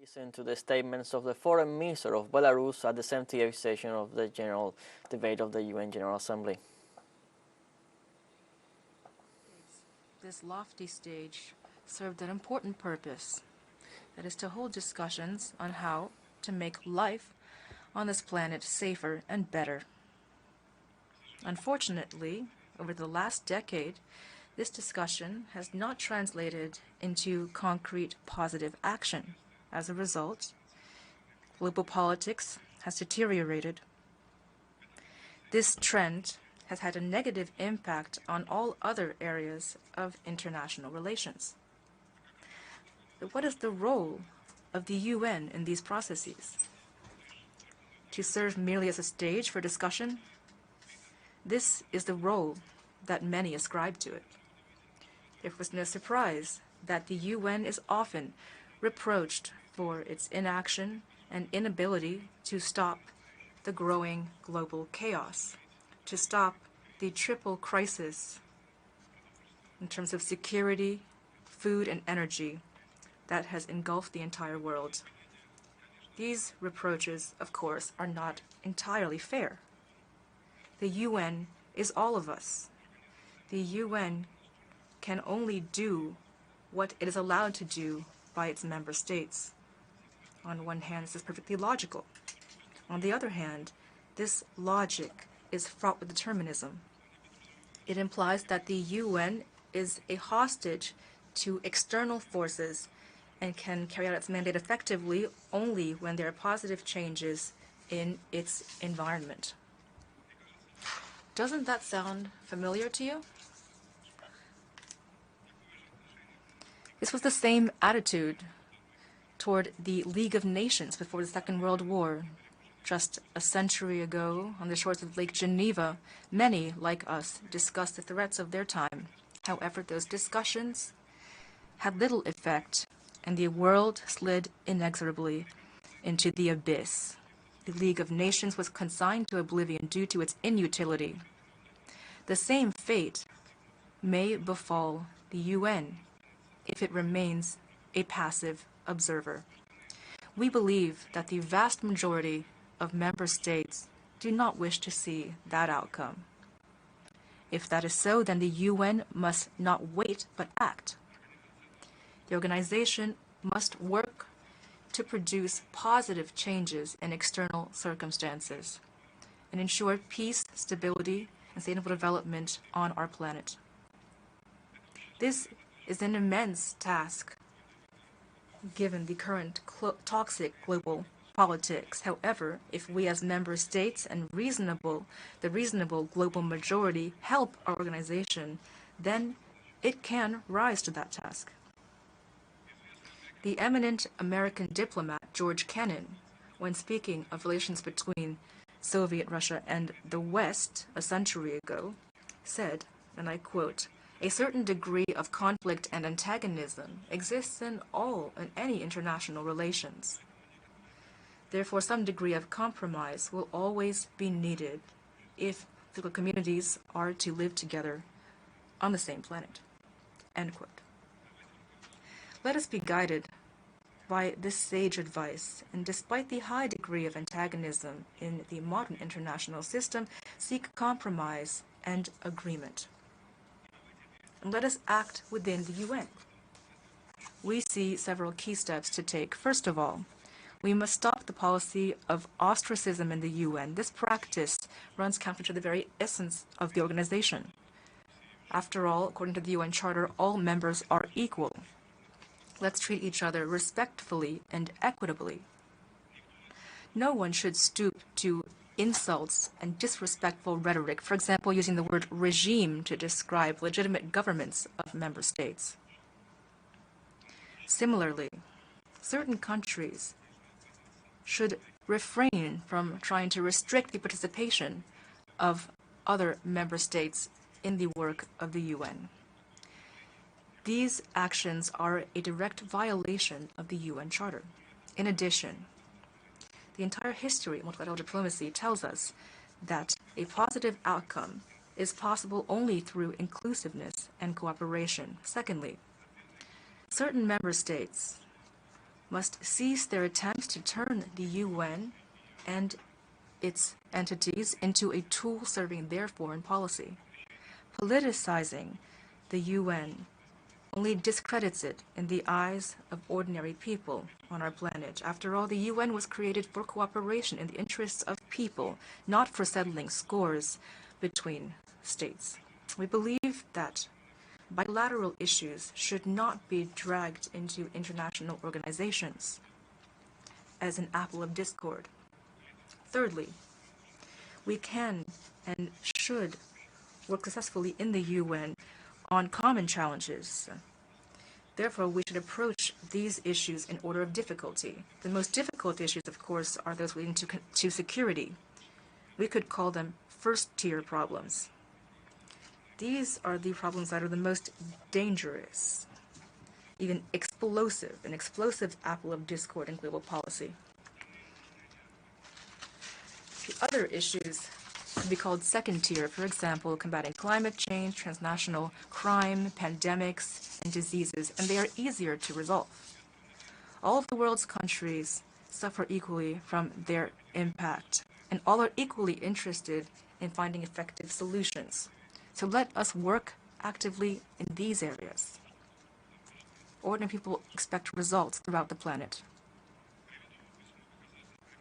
Listen to the statements of the Foreign Minister of Belarus at the 78th session of the General Debate of the UN General Assembly. This lofty stage served an important purpose, that is to hold discussions on how to make life on this planet safer and better. Unfortunately, over the last decade, this discussion has not translated into concrete positive action. As a result, global politics has deteriorated. This trend has had a negative impact on all other areas of international relations. But what is the role of the UN in these processes? To serve merely as a stage for discussion? This is the role that many ascribe to it. It was no surprise that the UN is often reproached for its inaction and inability to stop the growing global chaos, to stop the triple crisis in terms of security, food, and energy that has engulfed the entire world. These reproaches, of course, are not entirely fair. The UN is all of us. The UN can only do what it is allowed to do by its member states. On one hand, this is perfectly logical. On the other hand, this logic is fraught with determinism. It implies that the UN is a hostage to external forces and can carry out its mandate effectively only when there are positive changes in its environment. Doesn't that sound familiar to you? This was the same attitude toward the League of Nations before the Second World War. Just a century ago, on the shores of Lake Geneva, many, like us, discussed the threats of their time. However, those discussions had little effect, and the world slid inexorably into the abyss. The League of Nations was consigned to oblivion due to its inutility. The same fate may befall the UN if it remains a passive observer. We believe that the vast majority of member states do not wish to see that outcome. If that is so, then the UN must not wait but act. The organization must work to produce positive changes in external circumstances and ensure peace, stability, and sustainable development on our planet. This is an immense task given the current toxic global politics. However, if we as member states and the reasonable global majority help our organization, then it can rise to that task. The eminent American diplomat George Kennan, when speaking of relations between Soviet Russia and the West a century ago, said, and I quote, "A certain degree of conflict and antagonism exists in any international relations. Therefore, some degree of compromise will always be needed if political communities are to live together on the same planet." End quote. Let us be guided by this sage advice, and despite the high degree of antagonism in the modern international system, seek compromise and agreement. And let us act within the UN. We see several key steps to take. First of all, we must stop the policy of ostracism in the UN. This practice runs counter to the very essence of the organization. After all, according to the UN Charter, all members are equal. Let's treat each other respectfully and equitably. No one should stoop to insults and disrespectful rhetoric, for example, using the word regime to describe legitimate governments of member states. Similarly, certain countries should refrain from trying to restrict the participation of other member states in the work of the UN. These actions are a direct violation of the UN Charter. In addition, the entire history of multilateral diplomacy tells us that a positive outcome is possible only through inclusiveness and cooperation. Secondly, certain member states must cease their attempts to turn the UN and its entities into a tool serving their foreign policy. Politicizing the UN only discredits it in the eyes of ordinary people on our planet. After all, the UN was created for cooperation in the interests of people, not for settling scores between states. We believe that bilateral issues should not be dragged into international organizations as an apple of discord. Thirdly, we can and should work successfully in the UN on common challenges. Therefore, we should approach these issues in order of difficulty. The most difficult issues, of course, are those relating to security. We could call them first-tier problems. These are the problems that are the most dangerous, even explosive, an explosive apple of discord in global policy. The other issues could be called second tier, for example, combating climate change, transnational crime, pandemics, and diseases, and they are easier to resolve. All of the world's countries suffer equally from their impact, and all are equally interested in finding effective solutions. So let us work actively in these areas. Ordinary people expect results throughout the planet.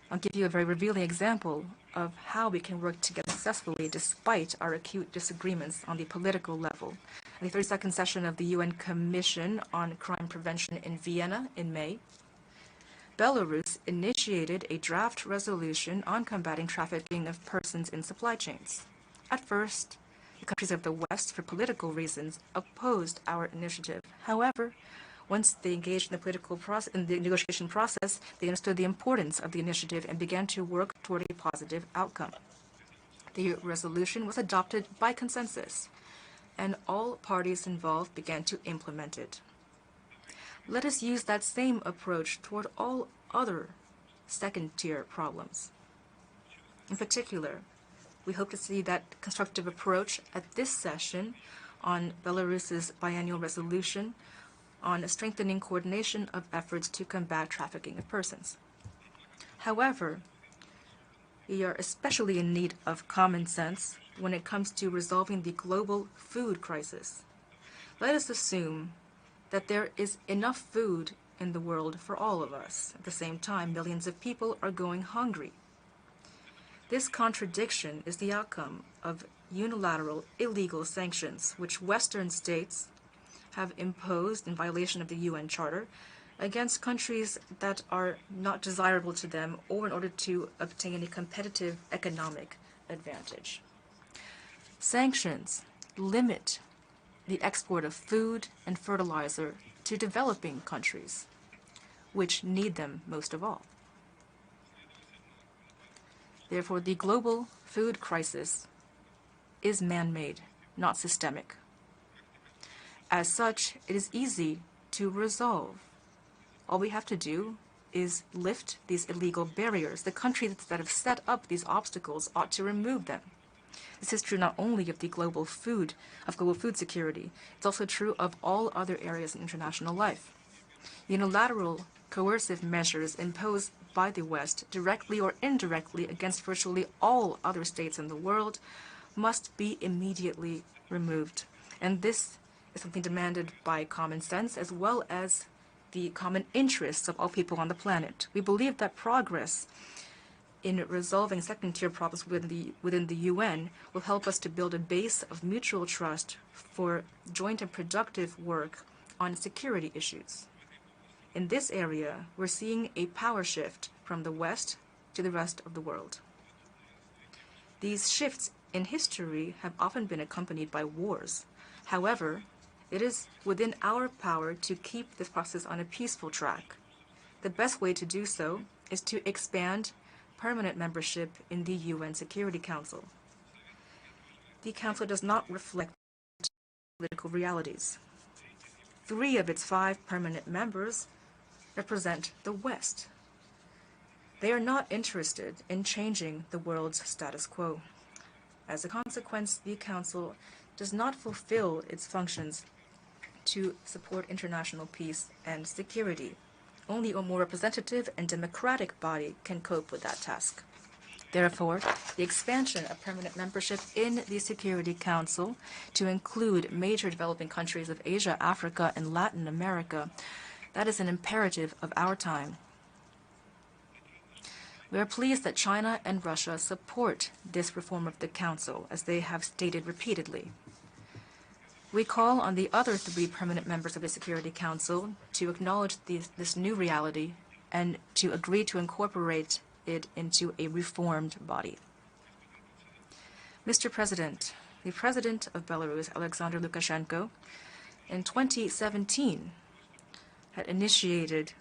I'll give you a very revealing example of how we can work together successfully despite our acute disagreements on the political level. At the 32nd session of the UN Commission on Crime Prevention in Vienna in May, Belarus initiated a draft resolution on combating trafficking of persons in supply chains. At first, the countries of the West, for political reasons, opposed our initiative. However, once they engaged in the negotiation process, they understood the importance of the initiative and began to work toward a positive outcome. The resolution was adopted by consensus, and all parties involved began to implement it. Let us use that same approach toward all other second-tier problems. In particular, we hope to see that constructive approach at this session on Belarus's biannual resolution on strengthening coordination of efforts to combat trafficking of persons. However, we are especially in need of common sense when it comes to resolving the global food crisis. Let us assume that there is enough food in the world for all of us. At the same time, millions of people are going hungry. This contradiction is the outcome of unilateral, illegal sanctions, which Western states have imposed in violation of the UN Charter against countries that are not desirable to them or in order to obtain a competitive economic advantage. Sanctions limit the export of food and fertilizer to developing countries, which need them most of all. Therefore, the global food crisis is man-made, not systemic. As such, it is easy to resolve. All we have to do is lift these illegal barriers. The countries that have set up these obstacles ought to remove them. This is true not only of global food security, it's also true of all other areas in international life. Unilateral coercive measures imposed by the West, directly or indirectly against virtually all other states in the world, must be immediately removed. And this is something demanded by common sense as well as the common interests of all people on the planet. We believe that progress in resolving second-tier problems within the UN will help us to build a base of mutual trust for joint and productive work on security issues. In this area, we're seeing a power shift from the West to the rest of the world. These shifts in history have often been accompanied by wars. However, it is within our power to keep this process on a peaceful track. The best way to do so is to expand permanent membership in the UN Security Council. The Council does not reflect political realities. 3 of its 5 permanent members represent the West. They are not interested in changing the world's status quo. As a consequence, the Council does not fulfill its functions to support international peace and security. Only a more representative and democratic body can cope with that task. Therefore, the expansion of permanent membership in the Security Council to include major developing countries of Asia, Africa, and Latin America, that is an imperative of our time. We are pleased that China and Russia support this reform of the Council, as they have stated repeatedly. We call on the other 3 permanent members of the Security Council to acknowledge this new reality and to agree to incorporate it into a reformed body. Mr. President, the President of Belarus, Alexander Lukashenko, in 2017 had initiated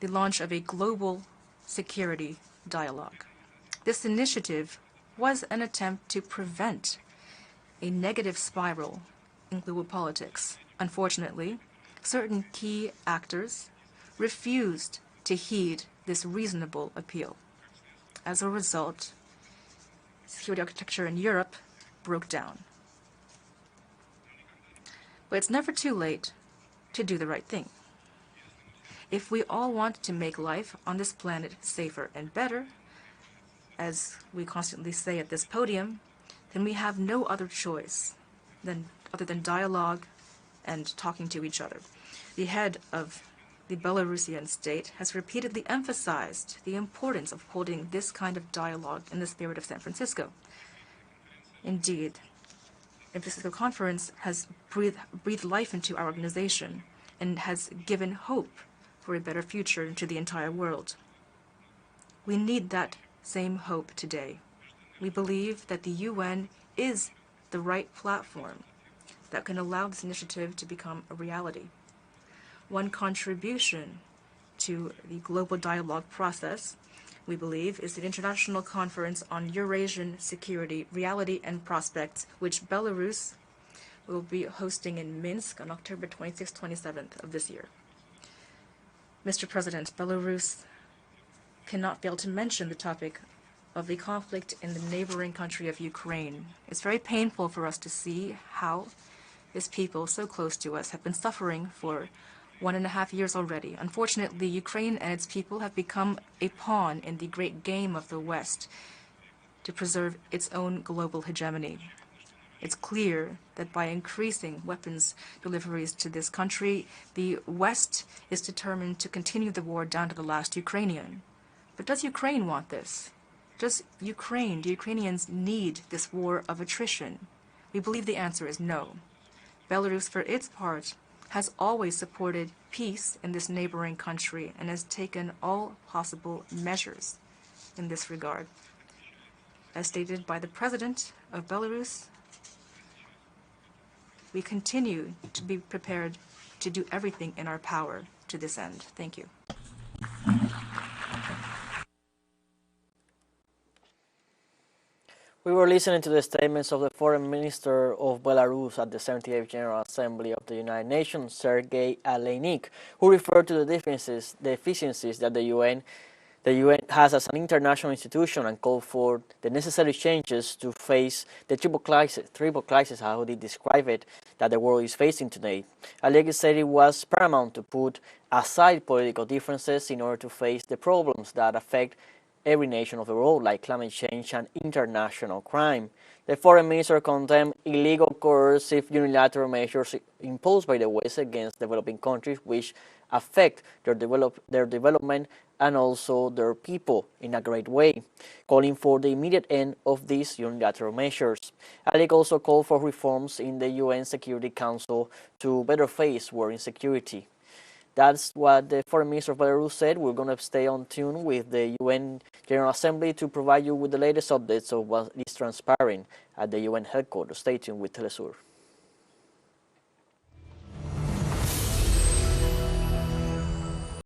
the launch of a global security dialogue. This initiative was an attempt to prevent a negative spiral in global politics. Unfortunately, certain key actors refused to heed this reasonable appeal. As a result, security architecture in Europe broke down. But it's never too late to do the right thing. If we all want to make life on this planet safer and better, as we constantly say at this podium, then we have no other choice other than dialogue and talking to each other. The head of the Belarusian state has repeatedly emphasized the importance of holding this kind of dialogue in the spirit of San Francisco. Indeed, the Francisco Conference has breathed life into our organization and has given hope for a better future to the entire world. We need that same hope today. We believe that the UN is the right platform that can allow this initiative to become a reality. One contribution to the global dialogue process, we believe, is the International Conference on Eurasian Security, Reality and Prospects, which Belarus will be hosting in Minsk on October 26th, 27th of this year. Mr. President, Belarus cannot fail to mention the topic of the conflict in the neighboring country of Ukraine. It's very painful for us to see how this people so close to us have been suffering for 1.5 years already. Unfortunately, Ukraine and its people have become a pawn in the great game of the West to preserve its own global hegemony. It's clear that by increasing weapons deliveries to this country, the West is determined to continue the war down to the last Ukrainian. But does Ukraine want this? Do Ukrainians need this war of attrition? We believe the answer is no. Belarus, for its part, has always supported peace in this neighboring country and has taken all possible measures in this regard. As stated by the President of Belarus, we continue to be prepared to do everything in our power to this end. Thank you. We were listening to the statements of the Foreign Minister of Belarus at the 78th General Assembly of the United Nations, Sergei Aleinik, who referred to the deficiencies that the UN has as an international institution and called for the necessary changes to face the triple crisis, how they describe it, that the world is facing today. Aleinik said it was paramount to put aside political differences in order to face the problems that affect every nation of the world, like climate change and international crime. The foreign minister condemned illegal, coercive, unilateral measures imposed by the West against developing countries, which affect their development and also their people in a great way, calling for the immediate end of these unilateral measures. Aleinik also called for reforms in the UN Security Council to better face war insecurity. That's what the Foreign Minister of Belarus said. We're going to stay on tune with the UN General Assembly to provide you with the latest updates of what is transpiring at the UN headquarters. Stay tuned with teleSUR.